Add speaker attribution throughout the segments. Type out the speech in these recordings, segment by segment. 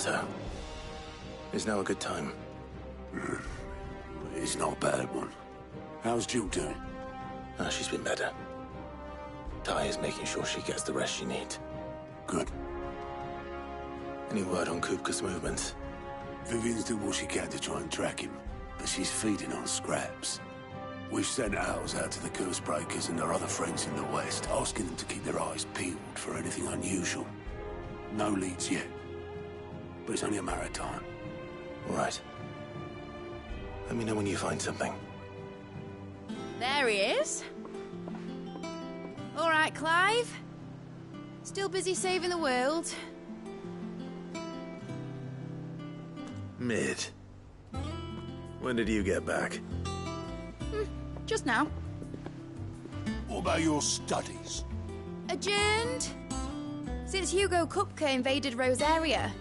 Speaker 1: Otto. Is now a good time?
Speaker 2: It's not a bad one. How's Jill doing?
Speaker 1: She's been better. Ty is making sure she gets the rest she needs.
Speaker 2: Good.
Speaker 1: Any word on Kupka's movements?
Speaker 2: Vivian's doing what she can to try and track him, but she's feeding on scraps. We've sent ours out to the Cursebreakers and their other friends in the West, asking them to keep their eyes peeled for anything unusual. No leads yet, but it's only a matter of time.
Speaker 1: All right. Let me know when you find something.
Speaker 3: There he is. All right, Clive. Still busy saving the world.
Speaker 1: Mid. When did you get back?
Speaker 3: Just now.
Speaker 2: What about your studies?
Speaker 3: Adjourned. Since Hugo Kupka invaded Rosaria.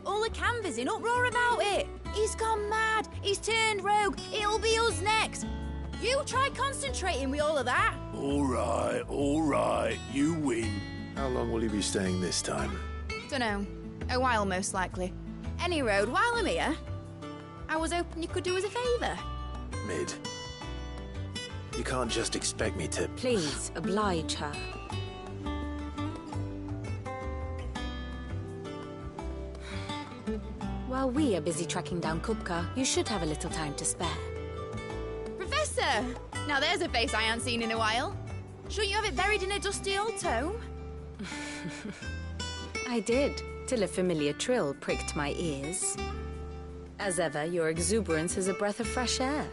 Speaker 3: All the canvas in uproar about it. He's gone mad. He's turned rogue. It'll be us next. You try concentrating with all of that.
Speaker 2: All right. You win.
Speaker 1: How long will you be staying this time?
Speaker 3: Dunno. A while, most likely. Any road, while I'm here, I was hoping you could do us a favour.
Speaker 1: Mid. You can't just expect me to...
Speaker 4: Please, oblige her. While we are busy tracking down Kupka, you should have a little time to spare.
Speaker 3: Professor! Now there's a face I haven't seen in a while. Shouldn't you have it buried in a dusty old tome?
Speaker 4: I did, till a familiar trill pricked my ears. As ever, your exuberance is a breath of fresh air,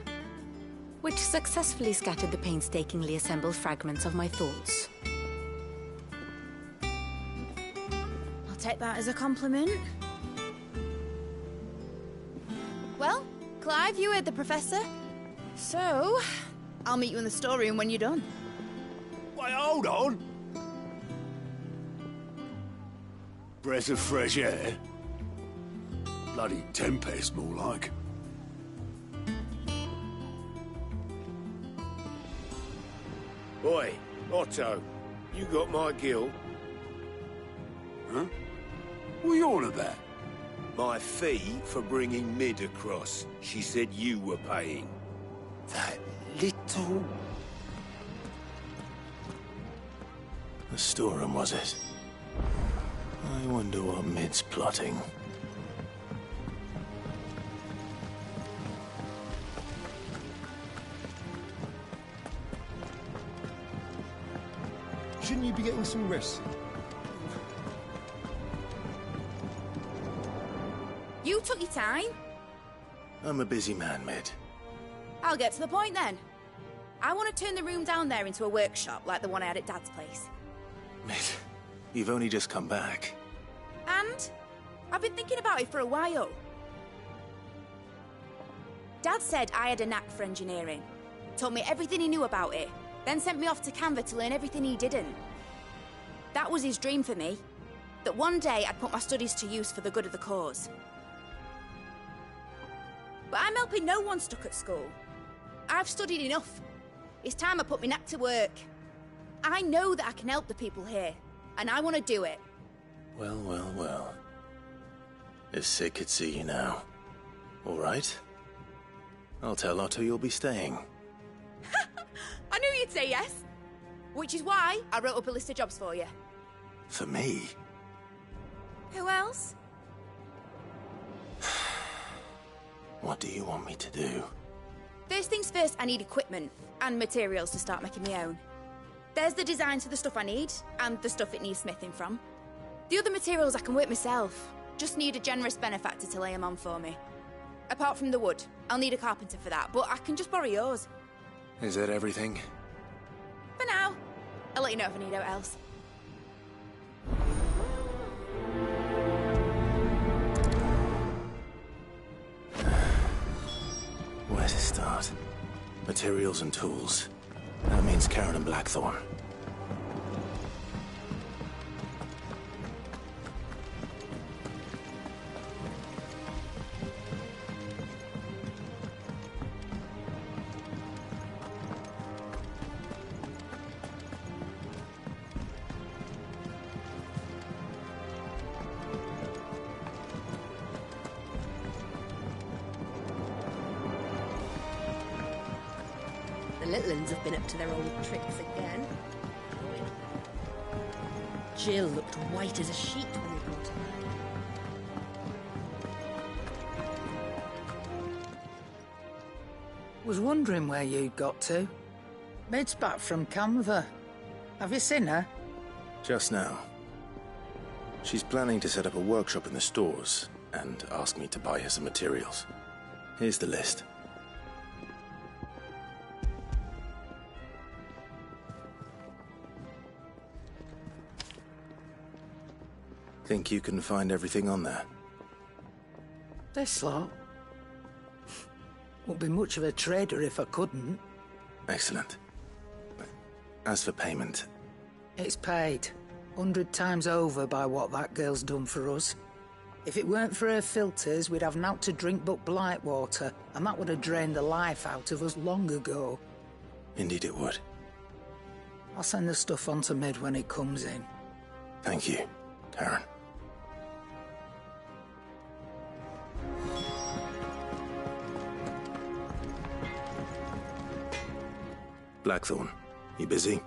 Speaker 4: which successfully scattered the painstakingly assembled fragments of my thoughts.
Speaker 3: I'll take that as a compliment. Well, Clive, you heard the Professor. So, I'll meet you in the storeroom when you're done.
Speaker 2: Wait, hold on. Breath of fresh air? Bloody tempest, more like.
Speaker 5: Oi, Otto, you got my gill?
Speaker 2: Huh? What are you on about?
Speaker 5: My fee for bringing Mid across. She said you were paying.
Speaker 2: That little...
Speaker 1: The storeroom, was it? I wonder what Mid's plotting.
Speaker 6: Shouldn't you be getting some rest?
Speaker 3: You took your time.
Speaker 1: I'm a busy man, Mid.
Speaker 3: I'll get to the point then. I want to turn the room down there into a workshop like the one I had at Dad's place.
Speaker 1: Mid, you've only just come back.
Speaker 3: And I've been thinking about it for a while. Dad said I had a knack for engineering. Told me everything he knew about it. Then sent me off to Canva to learn everything he didn't. That was his dream for me. That one day I'd put my studies to use for the good of the cause. But I'm helping no one stuck at school. I've studied enough. It's time I put my knack to work. I know that I can help the people here, and I want to do it.
Speaker 1: Well. If Sid could see you now. All right. I'll tell Otto you'll be staying.
Speaker 3: I knew you'd say yes. Which is why I wrote up a list of jobs for you.
Speaker 1: For me?
Speaker 3: Who else?
Speaker 1: What do you want me to do?
Speaker 3: First things first, I need equipment and materials to start making my own. There's the designs for the stuff I need, and the stuff it needs smithing from. The other materials I can work myself. Just need a generous benefactor to lay them on for me. Apart from the wood, I'll need a carpenter for that, but I can just borrow yours.
Speaker 1: Is that everything?
Speaker 3: For now. I'll let you know if I need out else.
Speaker 1: Where to start? Materials and tools. That means Karen and Blackthorn.
Speaker 6: little uns have been up to their old tricks again. Jill looked white as a sheet when they brought her back.
Speaker 7: Was wondering where you'd got to. Mid's back from Canva. Have you seen her?
Speaker 1: Just now. She's planning to set up a workshop in the stores and asked me to buy her some materials. Here's the list. Think you can find everything on there?
Speaker 7: This lot? Wouldn't be much of a trader if I couldn't.
Speaker 1: Excellent. As for payment...
Speaker 7: It's paid. 100 times over by what that girl's done for us. If it weren't for her filters, we'd have naught to drink but blight water, and that would have drained the life out of us long ago.
Speaker 1: Indeed it would.
Speaker 7: I'll send the stuff on to Mid when it comes in.
Speaker 1: Thank you, Karen. Blackthorn, you busy?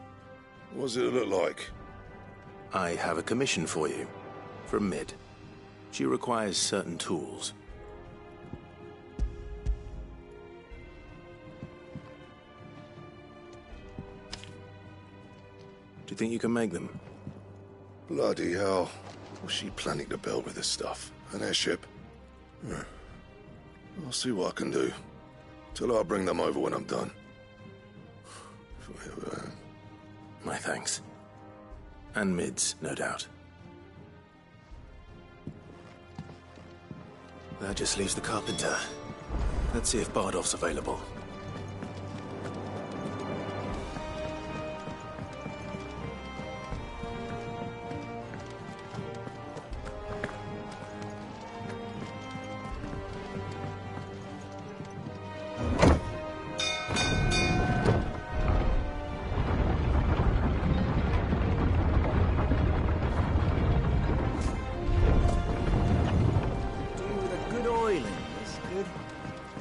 Speaker 8: What does it look like?
Speaker 1: I have a commission for you. From Mid. She requires certain tools. Do you think you can make them?
Speaker 8: Bloody hell. What's she planning to build with this stuff? An airship? I'll see what I can do. Till I'll bring them over when I'm done.
Speaker 1: My thanks. And Mid's, no doubt. That just leaves the carpenter. Let's see if Bardolph's available.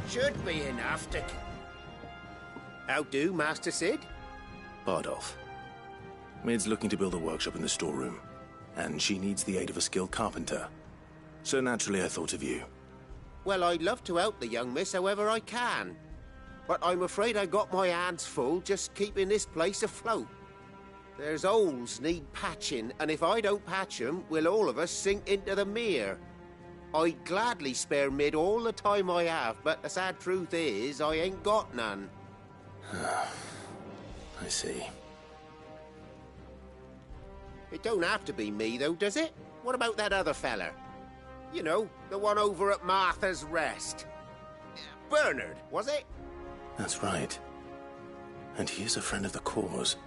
Speaker 9: Should be enough to... How do, Master Sid?
Speaker 1: Bardolph. Mid's looking to build a workshop in the storeroom, and she needs the aid of a skilled carpenter. So naturally I thought of you.
Speaker 9: Well, I'd love to help the young miss however I can. But I'm afraid I got my hands full just keeping this place afloat. There's holes need patching, and if I don't patch them, we'll all of us sink into the mere. I'd gladly spare Mid all the time I have, but the sad truth is, I ain't got none.
Speaker 1: I see.
Speaker 9: It don't have to be me, though, does it? What about that other feller? You know, the one over at Martha's Rest. Bernard, was it?
Speaker 1: That's right. And he is a friend of the cause.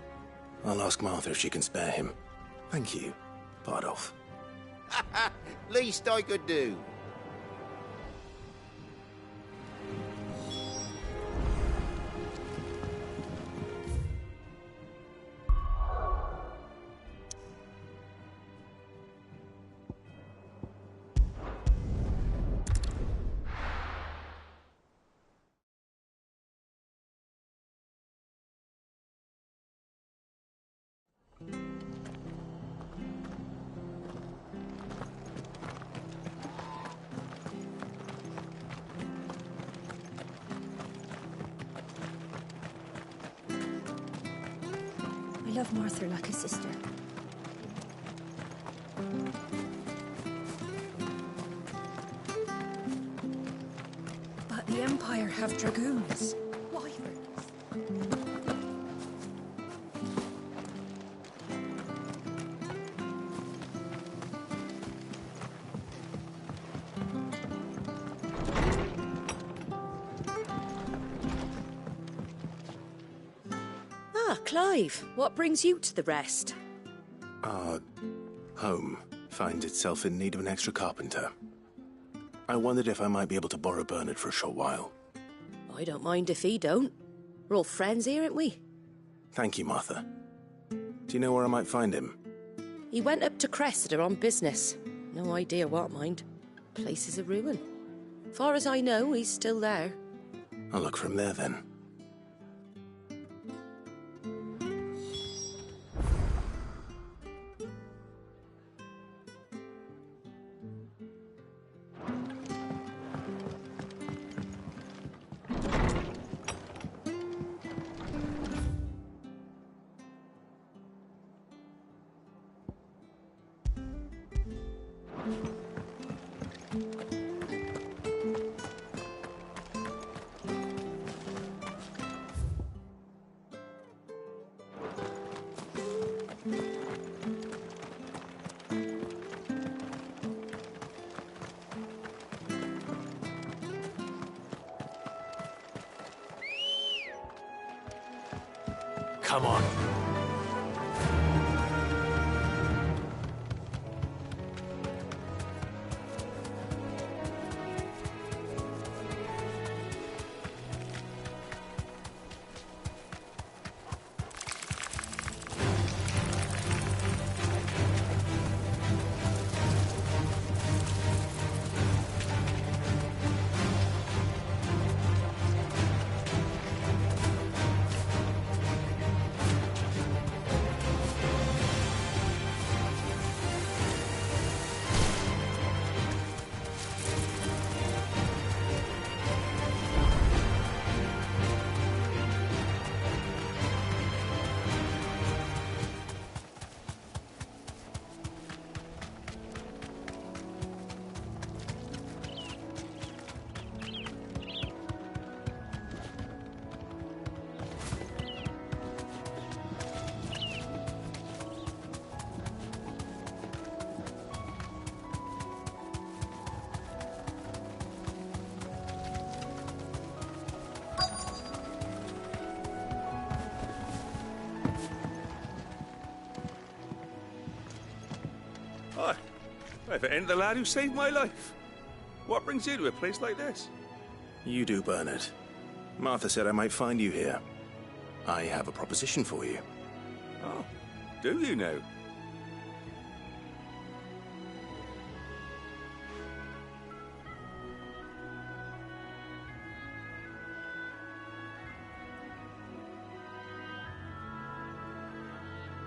Speaker 1: I'll ask Martha if she can spare him. Thank you, Bardolph.
Speaker 9: Least I could do.
Speaker 6: I love Martha like a sister. But the Empire have dragoons. Wyverns.
Speaker 10: Clive, what brings you to the Rest?
Speaker 1: Our home finds itself in need of an extra carpenter. I wondered if I might be able to borrow Bernard for a short while.
Speaker 10: I don't mind if he don't. We're all friends here, aren't we?
Speaker 1: Thank you, Martha. Do you know where I might find him?
Speaker 10: He went up to Cressida on business. No idea what, mind. Place is a ruin. Far as I know, he's still there.
Speaker 1: I'll look for him there, then.
Speaker 2: Come on.
Speaker 11: Hi. If it ain't the lad who saved my life. What brings you to a place like this?
Speaker 1: You do, Bernard. Martha said I might find you here. I have a proposition for you.
Speaker 11: Oh, do you now?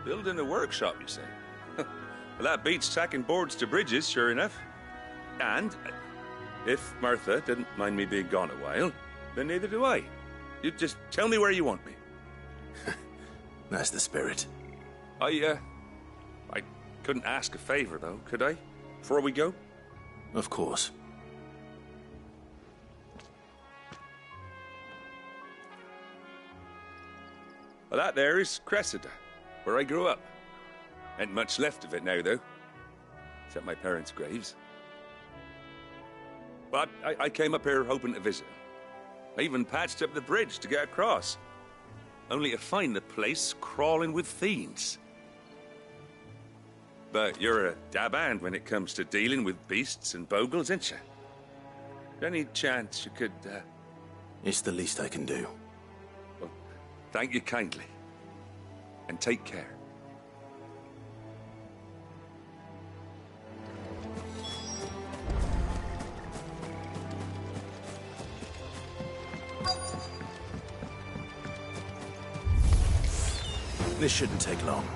Speaker 11: Building a workshop, you say? Well, that beats tacking boards to bridges, sure enough. And if Martha didn't mind me being gone a while, then neither do I. You just tell me where you want me.
Speaker 1: That's the spirit.
Speaker 11: I couldn't ask a favor, though, could I? Before we go?
Speaker 1: Of course.
Speaker 11: Well, that there is Cressida, where I grew up. Ain't much left of it now, though. Except my parents' graves. But I came up here hoping to visit. I even patched up the bridge to get across. Only to find the place crawling with fiends. But you're a dab hand when it comes to dealing with beasts and bogles, ain't you? Any chance you could,
Speaker 1: It's the least I can do.
Speaker 11: Well, thank you kindly. And take care.
Speaker 1: This shouldn't take long.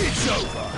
Speaker 2: It's over.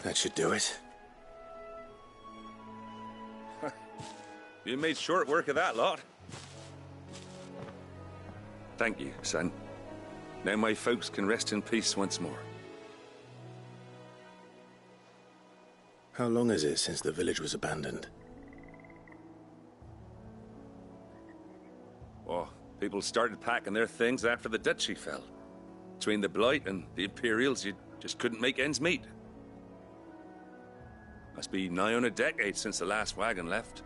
Speaker 1: That should do it.
Speaker 11: You made short work of that lot. Thank you, son. Now my folks can rest in peace once more.
Speaker 1: How long is it since the village was abandoned?
Speaker 11: Oh, people started packing their things after the duchy fell. Between the Blight and the Imperials, you just couldn't make ends meet. Must be nigh on a decade since the last wagon left.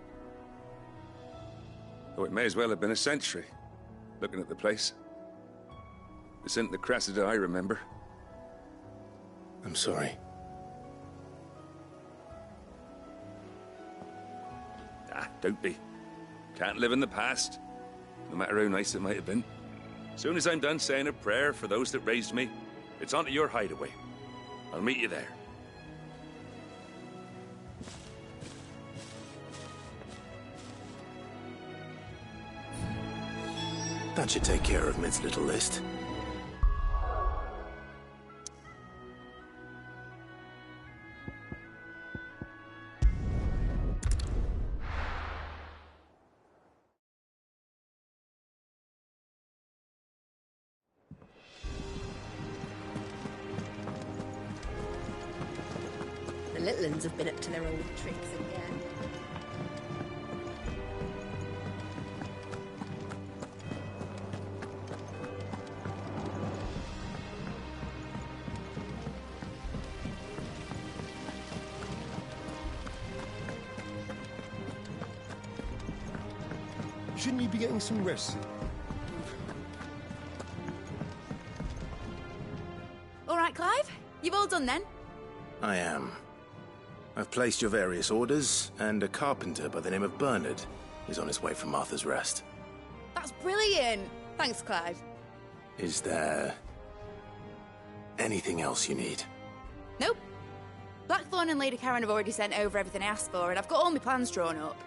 Speaker 11: Oh, it may as well have been a century, looking at the place. This isn't the Cressida I remember.
Speaker 1: I'm sorry.
Speaker 11: Ah, don't be. Can't live in the past, no matter how nice it might have been. Soon as I'm done saying a prayer for those that raised me, it's on to your hideaway. I'll meet you there.
Speaker 1: That should take care of Mid's little list.
Speaker 6: The little uns have been up to their old tricks again.
Speaker 12: Shouldn't you be getting some rest?
Speaker 3: All right, Clive? You've all done then?
Speaker 1: I am. I've placed your various orders, and a carpenter by the name of Bernard is on his way from Martha's Rest.
Speaker 3: That's brilliant! Thanks, Clive.
Speaker 1: Is there anything else you need?
Speaker 3: Nope. Blackthorn and Lady Karen have already sent over everything I asked for, and I've got all my plans drawn up.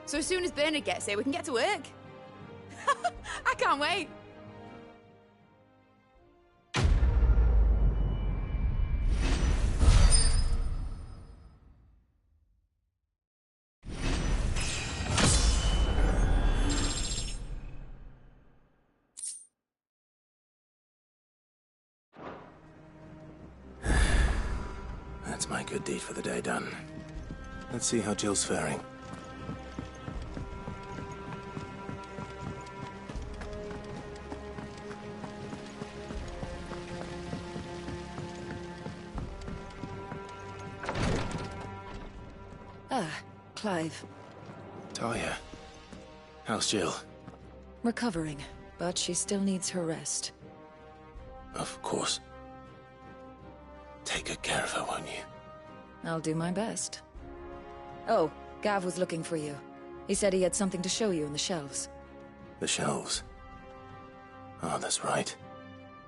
Speaker 3: So as soon as Bernard gets here, we can get to work. I can't wait.
Speaker 1: That's my good deed for the day done. Let's see how Jill's faring.
Speaker 13: Clive.
Speaker 1: Talia. How's Jill?
Speaker 13: Recovering, but she still needs her rest.
Speaker 1: Of course. Take good care of her, won't you?
Speaker 13: I'll do my best. Oh, Gav was looking for you. He said he had something to show you in the shelves.
Speaker 1: The shelves? Oh, that's right.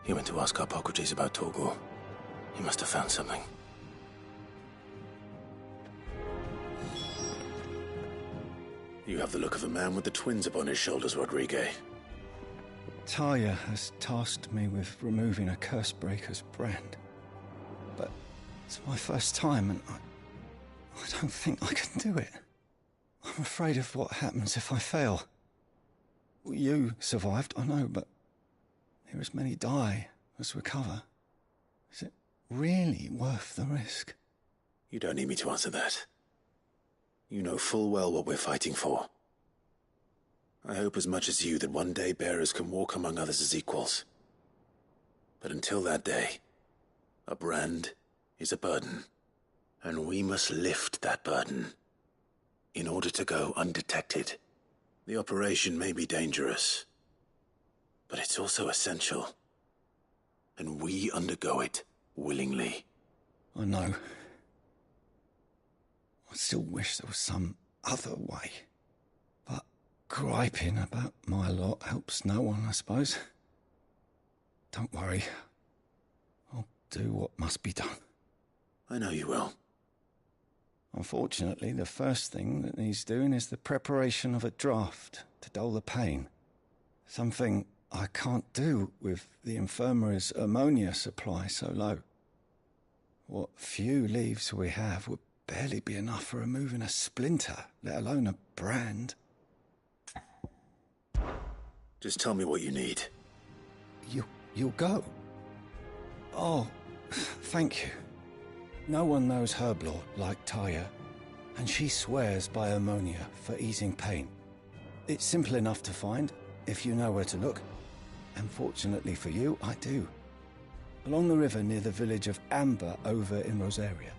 Speaker 1: He went to ask Harpocrates about Torgal. He must have found something. You have the look of a man with the twins upon his shoulders, Rodrigue.
Speaker 12: Talia has tasked me with removing a Cursebreaker's brand. But it's my first time, and I don't think I can do it. I'm afraid of what happens if I fail. You survived, I know, but there as many die as recover. Is it really worth the risk?
Speaker 1: You don't need me to answer that. You know full well what we're fighting for. I hope as much as you that one day bearers can walk among others as equals. But until that day, a brand is a burden, and we must lift that burden in order to go undetected. The operation may be dangerous, but it's also essential, and we undergo it willingly.
Speaker 12: I know. I still wish there was some other way. But griping about my lot helps no one, I suppose. Don't worry. I'll do what must be done.
Speaker 1: I know you will.
Speaker 12: Unfortunately, the first thing that needs doing is the preparation of a draft to dull the pain. Something I can't do with the infirmary's ammonia supply so low. What few leaves we have would barely be enough for removing a splinter, let alone a brand.
Speaker 1: Just tell me what you need.
Speaker 12: You'll go? Oh, thank you. No one knows Herblore like Taya, and she swears by ammonia for easing pain. It's simple enough to find, if you know where to look. And fortunately for you, I do. Along the river near the village of Amber over in Rosaria.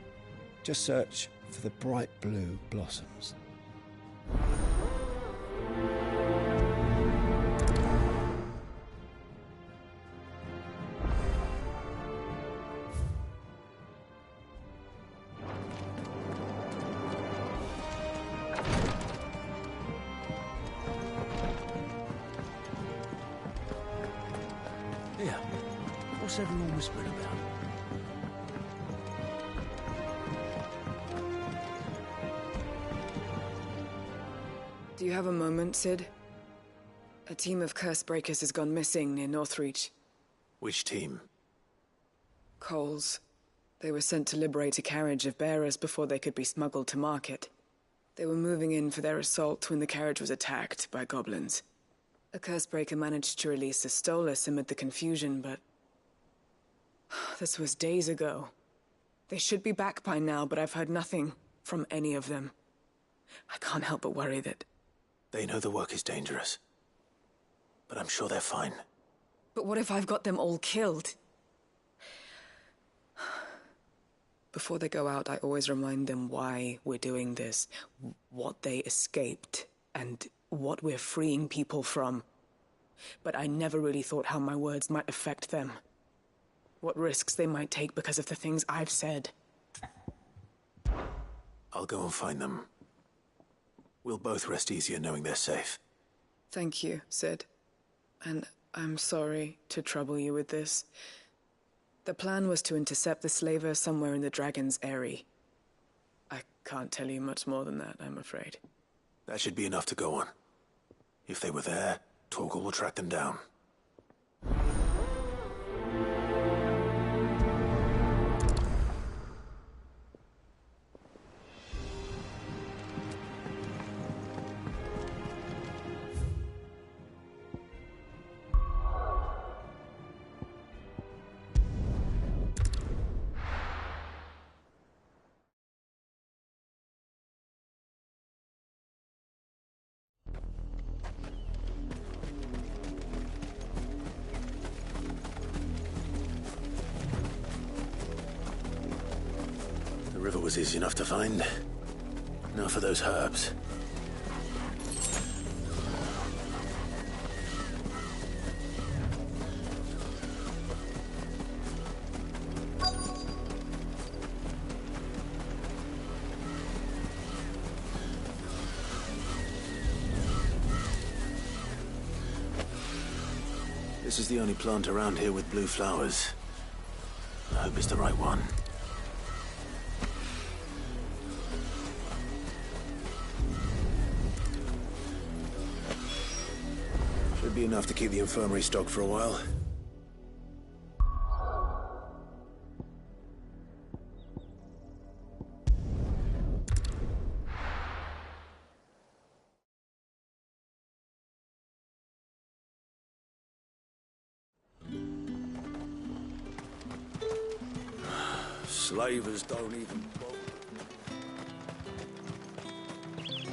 Speaker 12: Just search for the bright blue blossoms.
Speaker 2: Here, what's everyone whispering about?
Speaker 14: Do you have a moment, Sid? A team of Cursebreakers has gone missing near Northreach.
Speaker 1: Which team?
Speaker 14: Coles. They were sent to liberate a carriage of bearers before they could be smuggled to market. They were moving in for their assault when the carriage was attacked by goblins. A Cursebreaker managed to release a Stolas amid the confusion, but... this was days ago. They should be back by now, but I've heard nothing from any of them. I can't help but worry that...
Speaker 1: They know the work is dangerous. But I'm sure they're fine.
Speaker 14: But what if I've got them all killed? Before they go out, I always remind them why we're doing this, what they escaped, and what we're freeing people from. But I never really thought how my words might affect them. What risks they might take because of the things I've said.
Speaker 1: I'll go and find them. We'll both rest easier knowing they're safe.
Speaker 14: Thank you, Sid. And I'm sorry to trouble you with this. The plan was to intercept the slaver somewhere in the Dragon's Eyrie. I can't tell you much more than that, I'm afraid.
Speaker 1: That should be enough to go on. If they were there, Torgal will track them down. The river was easy enough to find. Now for those herbs. This is the only plant around here with blue flowers. I hope it's the right one. Should be enough to keep the infirmary stocked for a while.
Speaker 2: Slavers don't even bother.